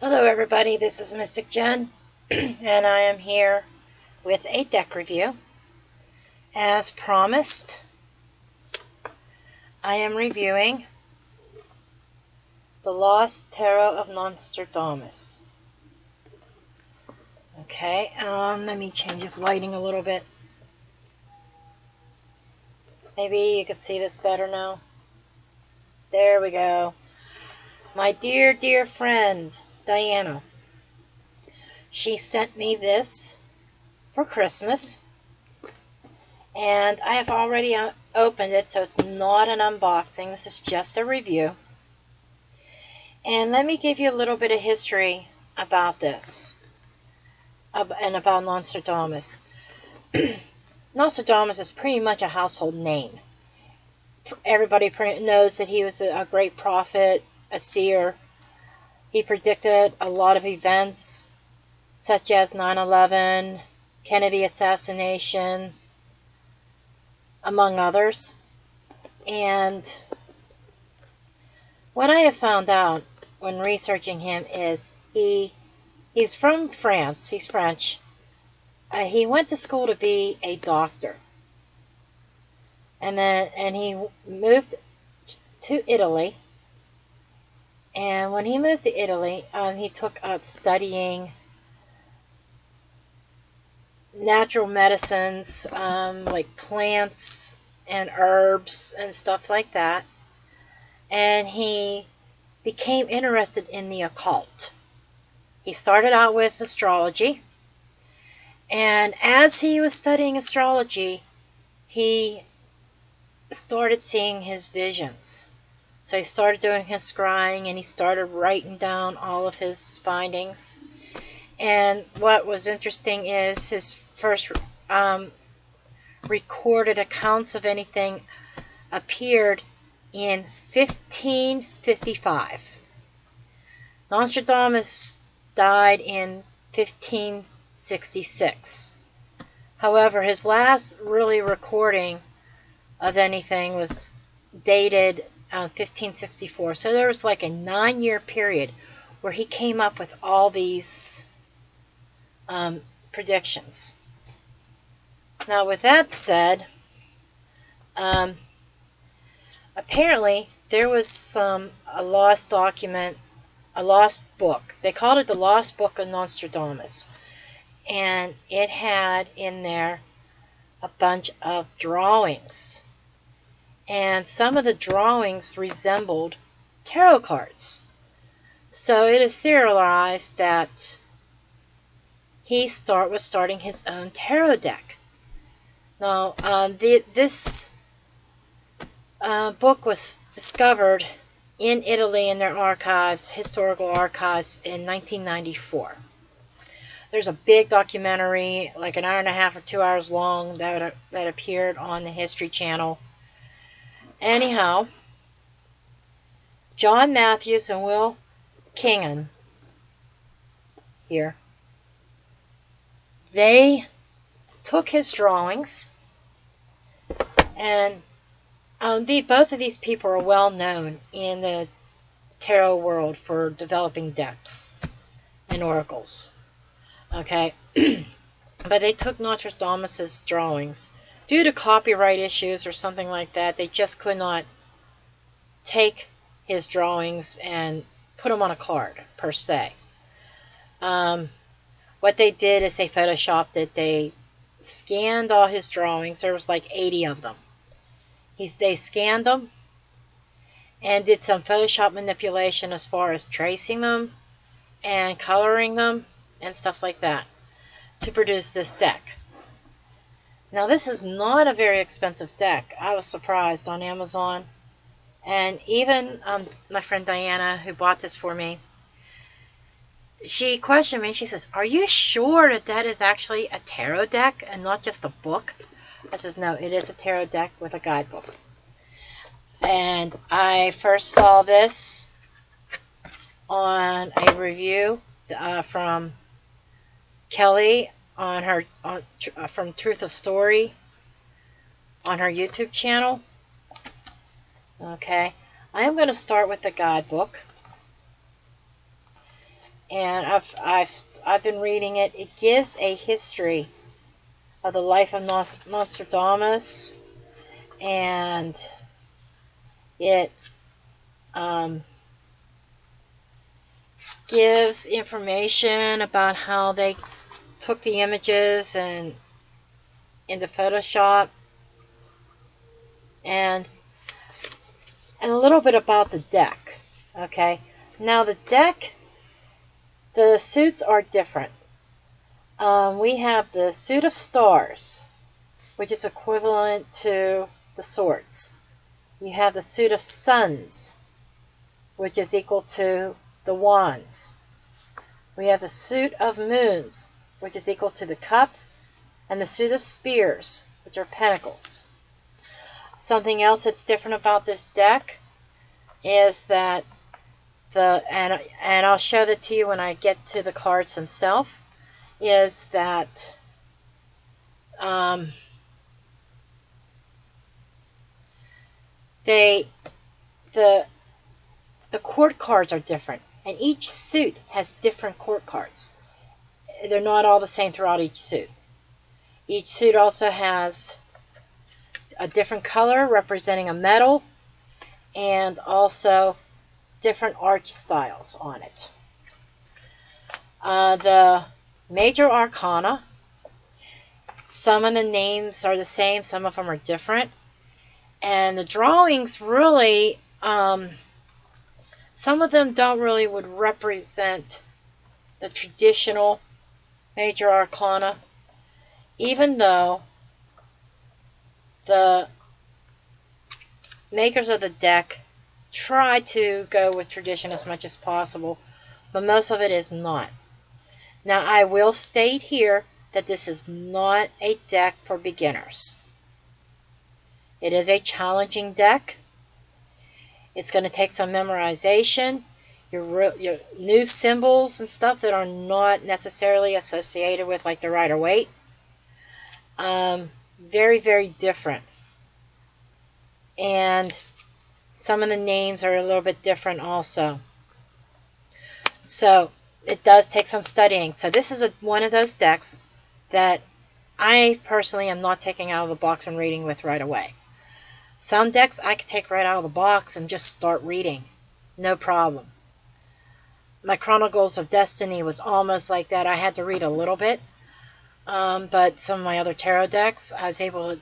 Hello everybody, this is Mystic Jen, and I am here with a deck review. As promised, I am reviewing The Lost Tarot of Nostradamus. Okay, let me change this lighting a little bit. Maybe you can see this better now. There we go. My dear, dear friend, Diana. She sent me this for Christmas, and I have already opened it, so it's not an unboxing. This is just a review. And let me give you a little bit of history about this, and about Nostradamus. Nostradamus is pretty much a household name. Everybody knows that he was a great prophet, a seer. He predicted a lot of events, such as 9/11, Kennedy assassination, among others. And what I have found out when researching him is he's from France. He's French. He went to school to be a doctor, and he moved to Italy. And when he moved to Italy, he took up studying natural medicines, like plants and herbs and stuff like that. And he became interested in the occult. He started out with astrology. And as he was studying astrology, he started seeing his visions. So he started doing his scrying, and he started writing down all of his findings. And what was interesting is his first recorded accounts of anything appeared in 1555. Nostradamus died in 1566. However, his last really recording of anything was dated 1564. So there was like a 9-year period where he came up with all these predictions. Now, with that said, apparently there was a lost document, a lost book. They called it the Lost Book of Nostradamus, and it had in there a bunch of drawings. And some of the drawings resembled tarot cards. So it is theorized that he was starting his own tarot deck. Now, this book was discovered in Italy in their archives, historical archives, in 1994. There's a big documentary, like an hour and a half or 2 hours long, that appeared on the History Channel. Anyhow, John Matthews and Will Kingan here, they took his drawings, and both of these people are well known in the tarot world for developing decks and oracles. Okay, but they took Nostradamus's drawings. Due to copyright issues or something like that, they just could not take his drawings and put them on a card, per se. What they did is they photoshopped it. They scanned all his drawings. There was like 80 of them. They scanned them and did some Photoshop manipulation as far as tracing them and coloring them and stuff like that to produce this deck. Now, this is not a very expensive deck. I was surprised on Amazon. And even my friend Diana, who bought this for me, she questioned me. She says, "Are you sure that that is actually a tarot deck and not just a book?" I says, "No, it is a tarot deck with a guidebook." And I first saw this on a review from Kelly from Truth of Story on her YouTube channel. Okay, I am going to start with the guidebook. and I've been reading it. It gives a history of the life of Nostradamus, and it gives information about how they took the images and into Photoshop, and a little bit about the deck. Okay, now the deck, the suits are different. We have the suit of stars, which is equivalent to the swords. You have the suit of suns, which is equal to the wands. We have the suit of moons, which is equal to the cups, and the suit of spears, which are pentacles. Something else that's different about this deck is that and I'll show that to you when I get to the cards themselves, is that the court cards are different, and each suit has different court cards. They're not all the same throughout each suit. Each suit also has a different color representing a metal, and also different arch styles on it. The major arcana, some of the names are the same, some of them are different, and the drawings really, some of them don't really would represent the traditional major arcana, even though the makers of the deck try to go with tradition as much as possible, but most of it is not. Now, I will state here that this is not a deck for beginners. It is a challenging deck. It's going to take some memorization, your new symbols and stuff that are not necessarily associated with, like the Rider-Waite. Very, very different. And some of the names are a little bit different also. So it does take some studying. So this is one of those decks that I personally am not taking out of the box and reading with right away. Some decks I could take right out of the box and just start reading. No problem. My Chronicles of Destiny was almost like that. I had to read a little bit. But some of my other tarot decks, I was able to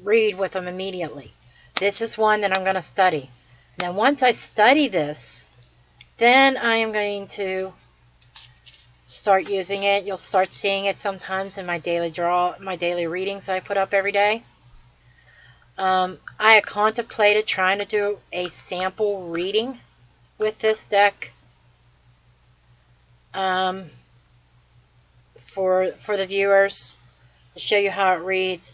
read with them immediately. This is one that I'm going to study. Now, once I study this, then I am going to start using it. You'll start seeing it sometimes in my daily readings that I put up every day. I had contemplated trying to do a sample reading with this deck for the viewers to show you how it reads,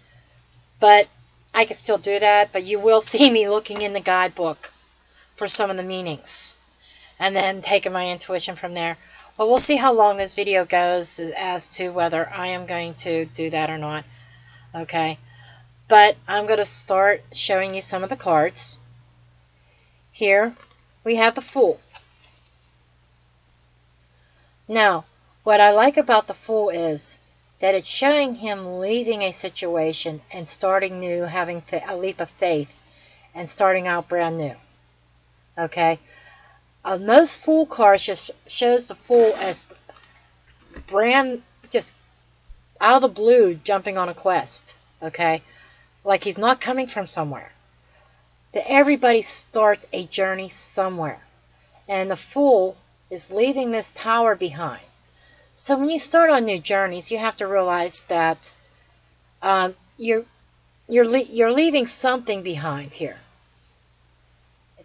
but I can still do that. But you will see me looking in the guidebook for some of the meanings and then taking my intuition from there. Well, we'll see how long this video goes as to whether I am going to do that or not. Okay, but I'm going to start showing you some of the cards. Here we have the Fool. Now, what I like about the Fool is that it's showing him leaving a situation and starting new, having a leap of faith and starting out brand new. Okay, most Fool cards just shows the Fool as just out of the blue jumping on a quest. Okay, like he's not coming from somewhere. That everybody starts a journey somewhere, and the Fool is leaving this tower behind. So when you start on new journeys, you have to realize that you're leaving something behind here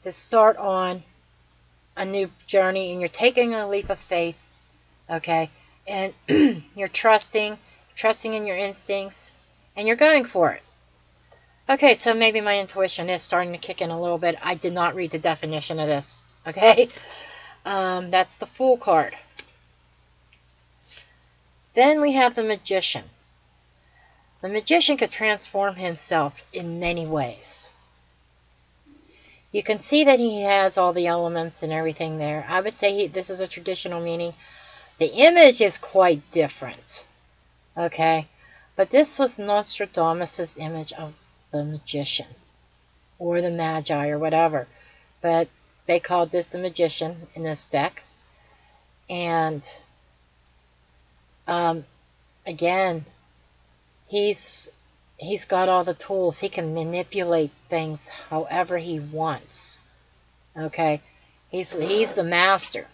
to start on a new journey, and you're taking a leap of faith. Okay, and you're trusting in your instincts, and you're going for it. Okay, so maybe my intuition is starting to kick in a little bit. I did not read the definition of this. Okay, that's the Fool card. Then we have the Magician. The Magician could transform himself in many ways. You can see that he has all the elements and everything there. I would say this is a traditional meaning. The image is quite different. Okay? But this was Nostradamus' image of the magician. Or the magi or whatever. But they called this the magician in this deck. And again, he's got all the tools. He can manipulate things however he wants. Okay? He's the master.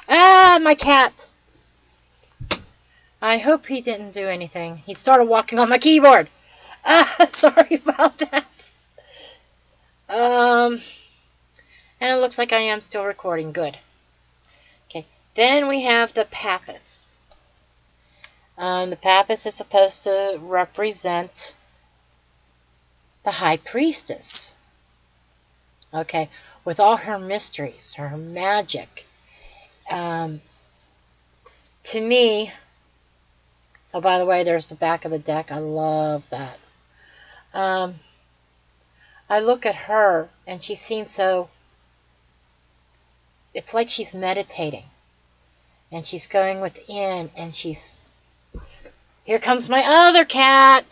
Ah, my cat! I hope he didn't do anything. He started walking on my keyboard. Ah, sorry about that. And it looks like I am still recording. Good. Okay. Then we have the Papus. The Papus is supposed to represent the High Priestess. Okay. With all her mysteries, her magic. To me, oh, by the way, there's the back of the deck. I love that. I look at her, and she seems so... It's like she's meditating. And she's going within, and she's... Here comes my other cat!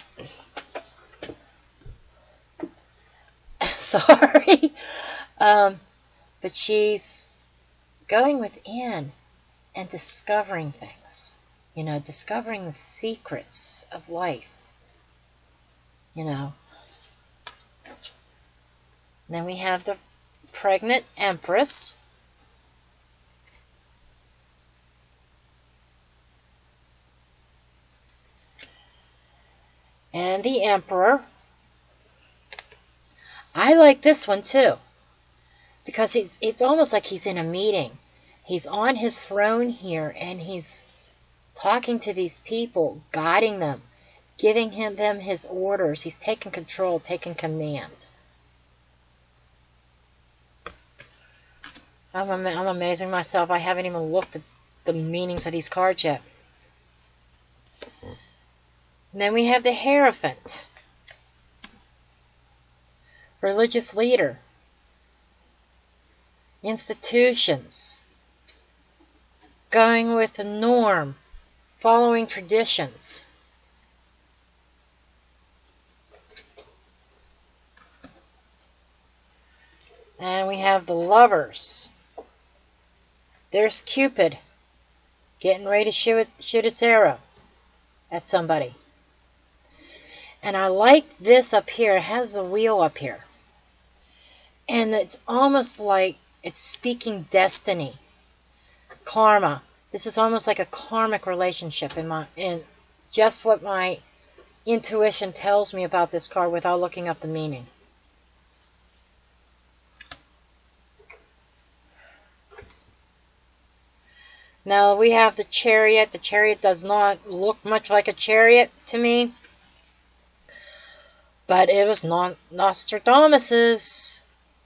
Sorry. But she's going within and discovering things. You know, discovering the secrets of life. You know. And then we have the pregnant Empress. And the Emperor. I like this one too. Because it's almost like he's in a meeting. He's on his throne here and he's talking to these people, guiding them, giving them his orders. He's taking control, taking command. I'm amazing myself. I haven't even looked at the meanings of these cards yet. And then we have the Hierophant. Religious leader. Institutions. Going with the norm. Following traditions. And we have the Lovers. There's Cupid. Getting ready to shoot its arrow at somebody. And I like this up here. It has a wheel up here. And it's almost like it's speaking destiny. Karma. This is almost like a karmic relationship in just what my intuition tells me about this card without looking up the meaning. Now we have the Chariot. The Chariot does not look much like a chariot to me. But it was Nostradamus'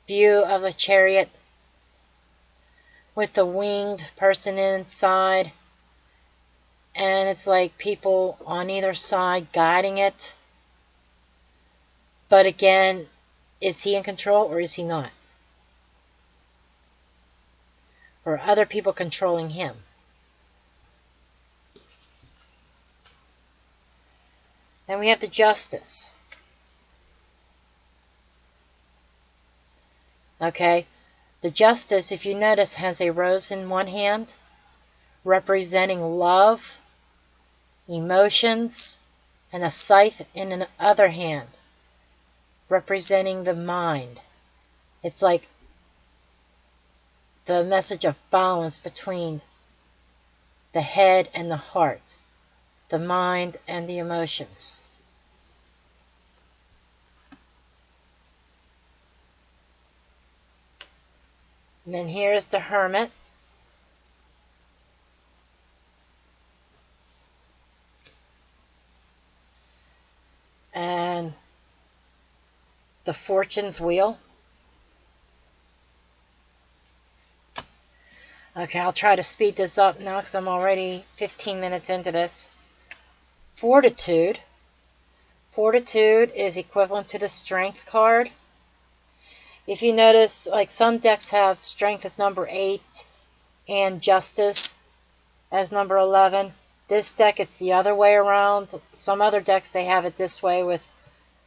view of a chariot with the winged person inside. And it's like people on either side guiding it. But again, is he in control or is he not? Or other people controlling him? And we have the Justice. Okay, the Justice, if you notice, has a rose in one hand, representing love, emotions, and a scythe in the other hand, representing the mind. It's like the message of balance between the head and the heart, the mind and the emotions. And then here's the Hermit. And the Fortune's Wheel. Okay, I'll try to speed this up now because I'm already 15 minutes into this. Fortitude. Fortitude is equivalent to the Strength card. if you notice, like some decks have strength as number 8 and justice as number 11. This deck, it's the other way around. Some other decks, they have it this way with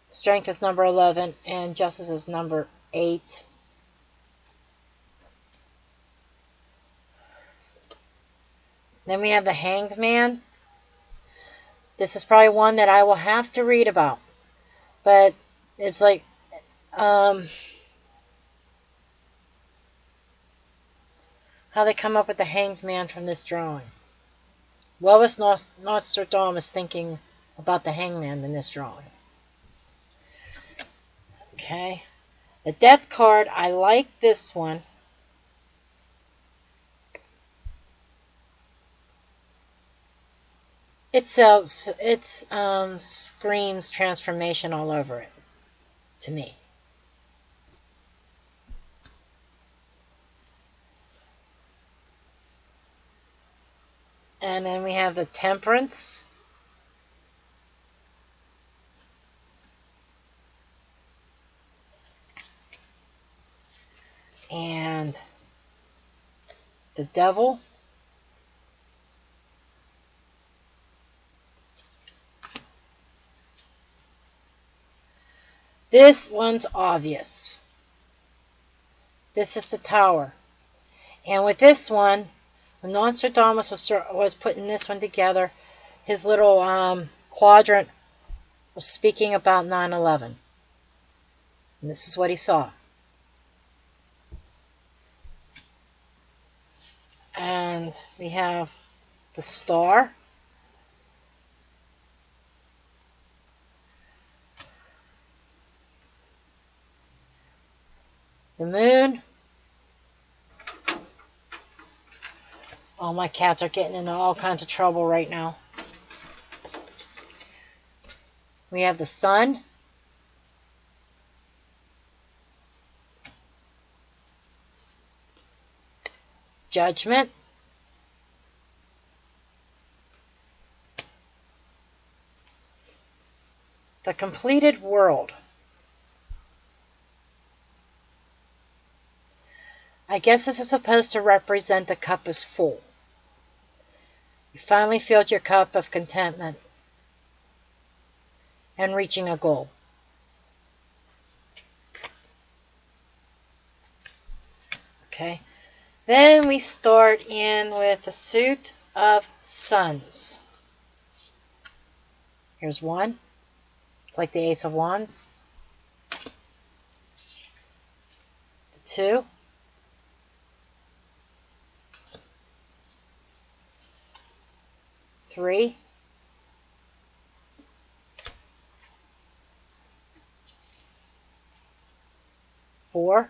strength as number 11 and justice as number 8. Then we have the Hanged Man. This is probably one that I will have to read about. But it's like, how they come up with the Hanged Man from this drawing. What was Nostradamus thinking about the Hangman in this drawing? Okay. The Death card, I like this one. It screams transformation all over it, to me. And then we have the Temperance. And the Devil. This one's obvious. This is the Tower. And with this one, when Nostradamus was putting this one together, his little quadrant was speaking about 9/11. And this is what he saw. And we have the Star. The Moon. Oh, my cats are getting into all kinds of trouble right now. We have the Sun. Judgment. The Completed World. I guess this is supposed to represent the cup is full. You finally filled your cup of contentment and reaching a goal. Okay. Then we start in with the Suit of Suns. Here's one. It's like the Ace of Wands. The 2. Three. 4.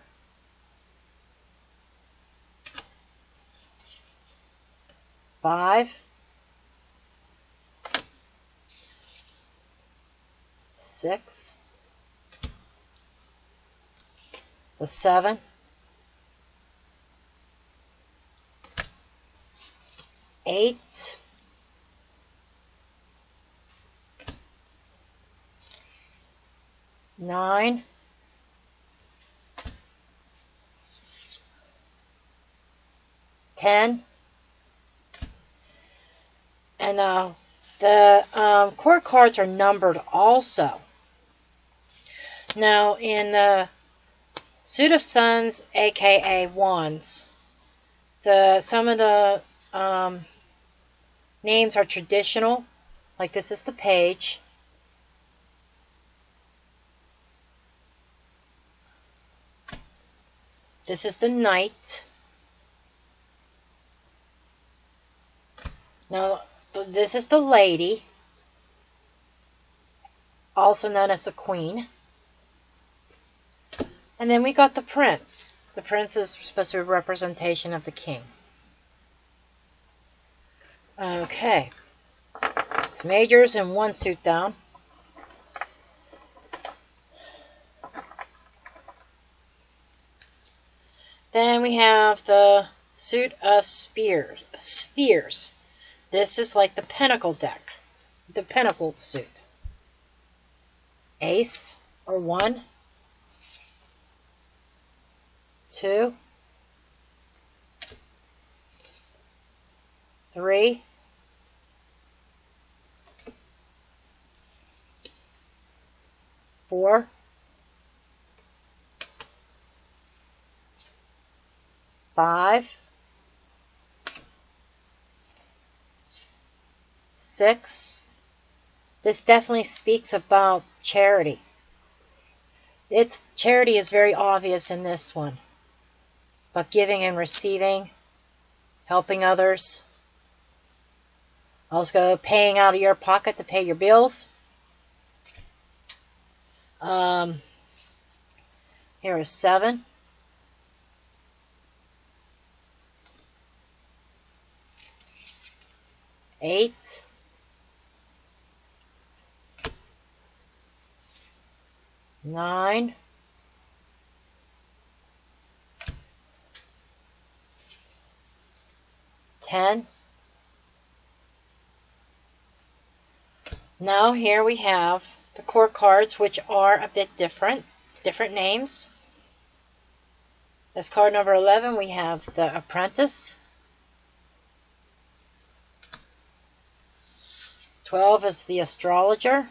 5. 6. The 7. 8. 9. 10. And the court cards are numbered also. Now, in the Suit of Suns, aka Wands, some of the names are traditional. Like this is the Page. This is the Knight. Now, this is the Lady, also known as the Queen. And then we got the Prince. The Prince is supposed to be a representation of the King. Okay. It's majors and one suit down. Then we have the Suit of Spheres. This is like the Pentacle deck. The Pentacle suit. Ace, or 1. 2, 3, 4, 5, 6. This definitely speaks about charity. Charity is very obvious in this one, but giving and receiving, helping others. Also paying out of your pocket to pay your bills. Here is 7. 8. 9. 10. Now here we have the court cards, which are a bit different names. As card number 11, we have the Apprentice. 12 is the Astrologer.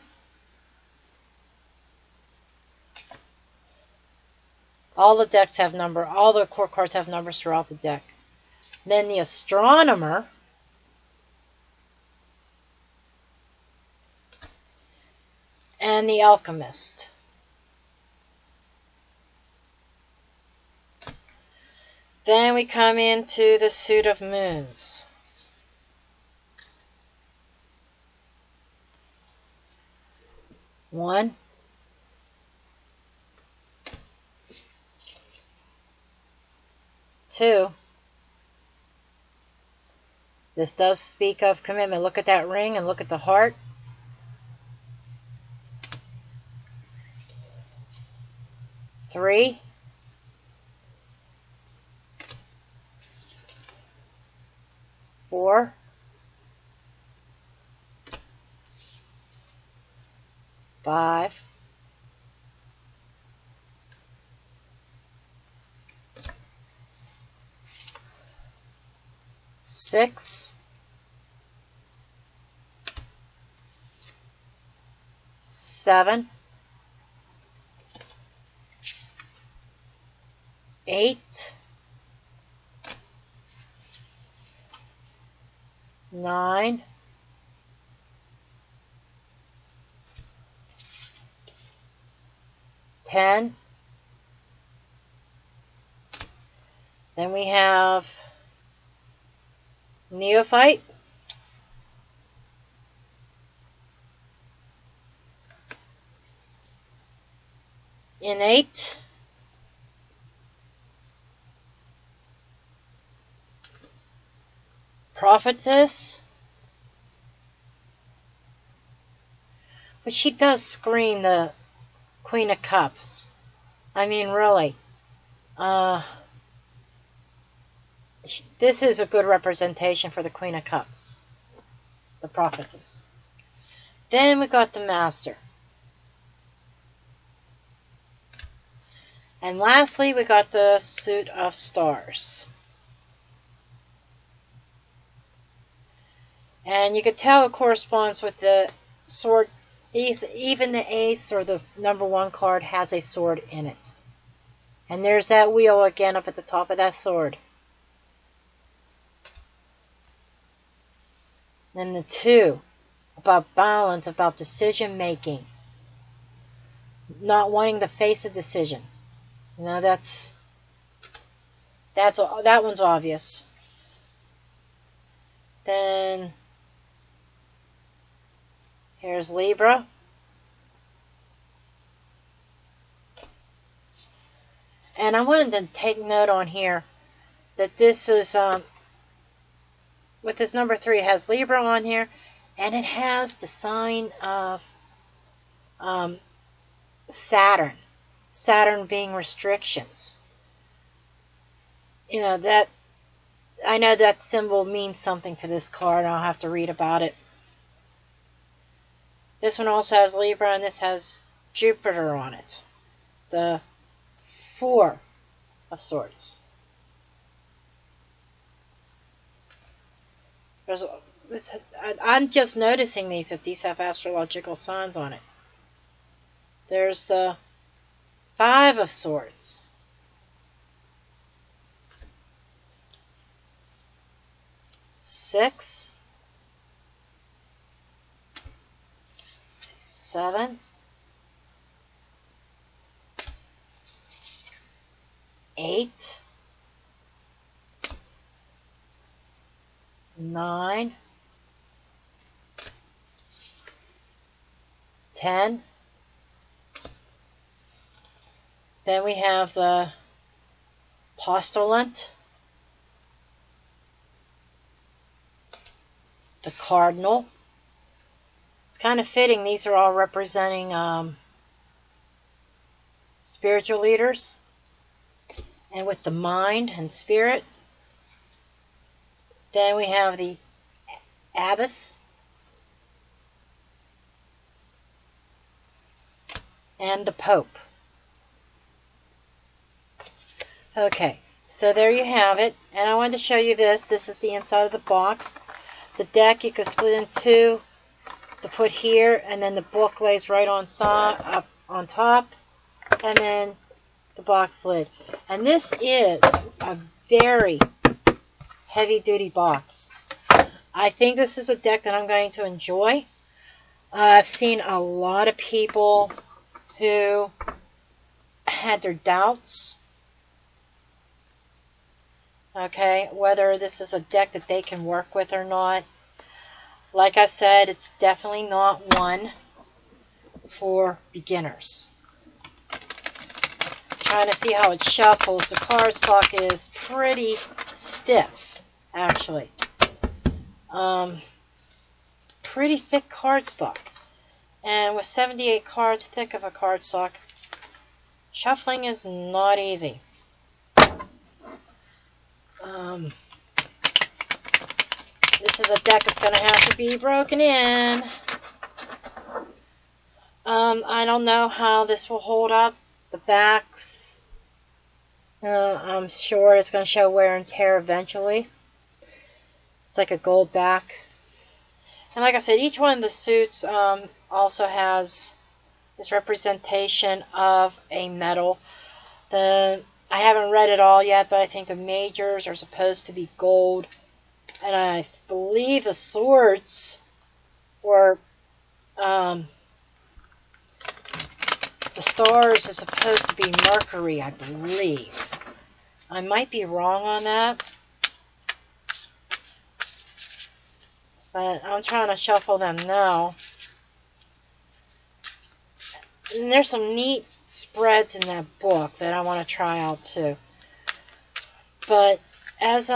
All the decks have all the court cards have numbers throughout the deck. Then the Astronomer. And the Alchemist. Then we come into the Suit of Moons. One, 2. This does speak of commitment. Look at that ring and look at the heart. 3. 4. 5. 6. 7. 8. 9. 10. Then we have Neophyte. Innate. Prophetess. But she does scream the Queen of Cups. I mean, really. This is a good representation for the Queen of Cups. The Prophetess. Then we got the Master. And lastly, we got the Suit of Stars. And you could tell it corresponds with the sword. Even the ace or the number 1 card has a sword in it. And there's that wheel again up at the top of that sword. Then the 2, about balance, about decision making. Not wanting to face a decision. You know, that one's obvious. Then here's Libra. And I wanted to take note on here that this is, with this number 3, it has Libra on here, and it has the sign of Saturn. Saturn being restrictions. You know, that, I know that symbol means something to this card, and I'll have to read about it. This one also has Libra, and this has Jupiter on it. The 4 of Swords. I'm just noticing that these have astrological signs on it. There's the Five of Swords. Six. Seven. 8. 9. 10. Then we have the Postulant, the Cardinal. It's kind of fitting. These are all representing spiritual leaders, and with the mind and spirit. Then we have the Abbess and the Pope. Okay, so there you have it. And I wanted to show you this. This is the inside of the box. The deck you can split in two to put here, and then the book lays right up on top, and then the box lid. And this is a very heavy-duty box. I think this is a deck that I'm going to enjoy. I've seen a lot of people who had their doubts, okay, whether this is a deck that they can work with or not. Like I said, it's definitely not one for beginners. Trying to see how it shuffles. The cardstock is pretty stiff, actually. Pretty thick cardstock. And with 78 cards thick of a cardstock, shuffling is not easy. This is a deck that's going to have to be broken in. I don't know how this will hold up. The backs, I'm sure it's going to show wear and tear eventually. It's like a gold back. And like I said, each one of the suits also has this representation of a metal. I haven't read it all yet, but I think the majors are supposed to be gold. And I believe the swords were, the stars is supposed to be mercury, I believe. I might be wrong on that. But I'm trying to shuffle them now. And there's some neat spreads in that book that I want to try out too. But as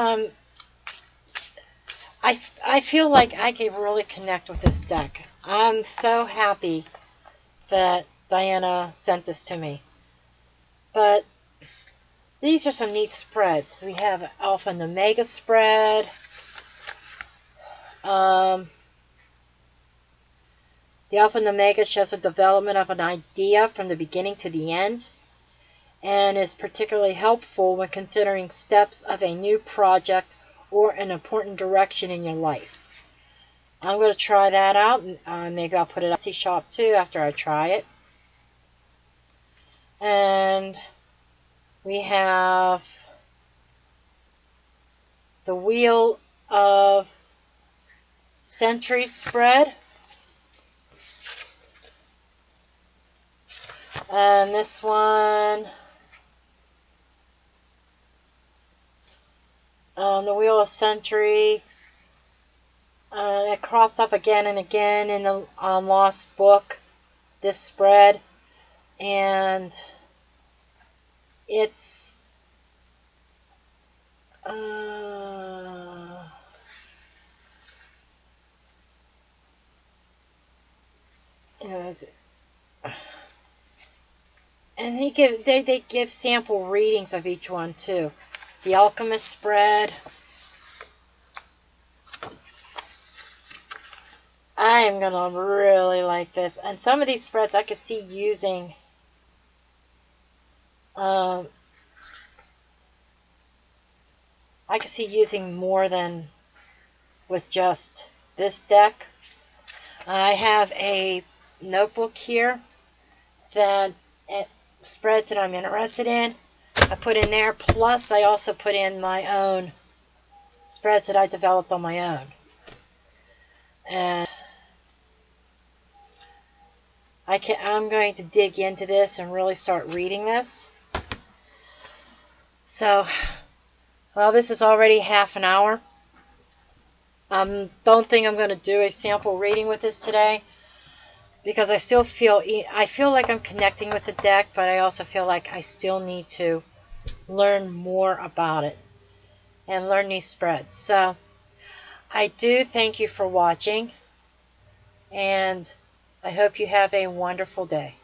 I feel like I can really connect with this deck. I'm so happy that Diana sent this to me. But these are some neat spreads. We have Alpha and Omega spread. The Alpha and Omega shows the development of an idea from the beginning to the end, and is particularly helpful when considering steps of a new project or an important direction in your life. I'm going to try that out. Maybe I'll put it up to shop too after I try it. And we have the Wheel of Century spread. And this one, the Wheel of Century, it crops up again and again in the Lost Book, this spread, and it's and they give sample readings of each one too. The Alchemist spread. I am gonna really like this, and some of these spreads I could see using I could see using more than with just this deck. I have a notebook here that spreads that I'm interested in. I put in there, plus I also put in my own spreads that I developed on my own. And I'm going to dig into this and really start reading this. So, well, this is already half an hour. Don't think I'm going to do a sample reading with this today, because I feel like I'm connecting with the deck, but I also feel like I still need to learn more about it and learn these spreads. So I do thank you for watching, and I hope you have a wonderful day.